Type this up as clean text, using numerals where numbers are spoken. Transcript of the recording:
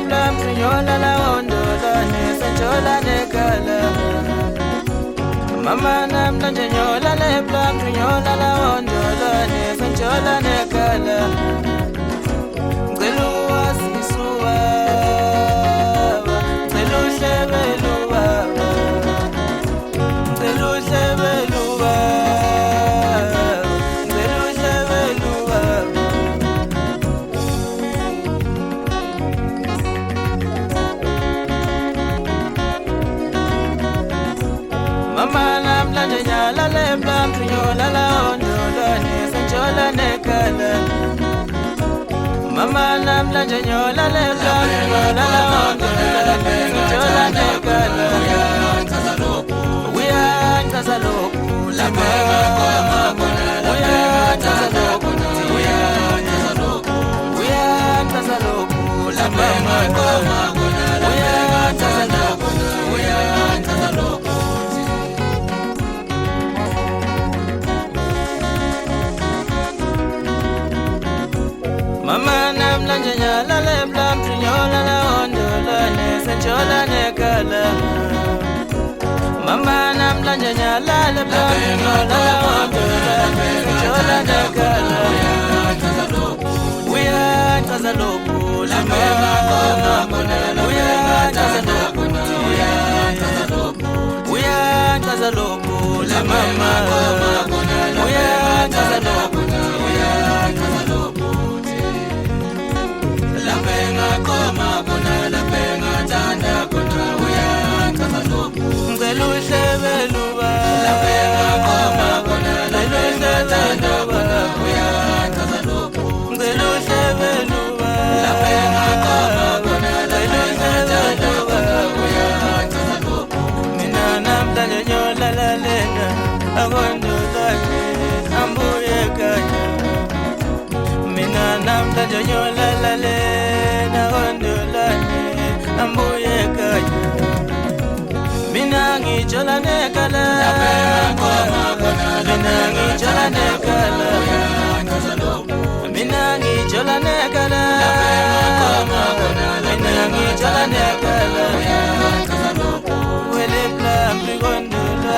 blam Yola la ondola Senchola ne kala Mama nam Yola le blam Yola la ondola Senchola ne kala Ngeluwa sisuwa Ngeluhle beluwa Ngeluhle beluwa Ngeluhle beluwa Mama nam Nyala le blam Yola la ondola Senchola ne kala Mama nam Yola le blam Yola la ondola Senchola ne kala We are Tazaloku La mama We are Tazaloku We are Tazaloku We are Tazaloku La mama We are Tazaloku We are Tazaloku Mama nam Nyala le blam Yola la ondola Senchola ne kala Mama nam Nyala le blam Yola la ondola Senchola ne kala We are Tazaloku La mama We are Tazaloku We are Tazaloku La mama We are Tazaloku La penga koma kuna la penga tanda kuna uya Tazaloku Ngeluhle beluwa La penga koma kuna la penga tanda kuna uya Tazaloku Ngeluhle beluwa La penga koma kuna la penga tanda kuna uya Tazaloku Mina namda Yola la lena Agondo lake ambuye kaya Mina namda Yola la lena Agondo ambuye kaya Mina ngichola nekala Mina ngichola nekala Mina ngichola nekala Mina ngichola nekala Wele blam Rigondola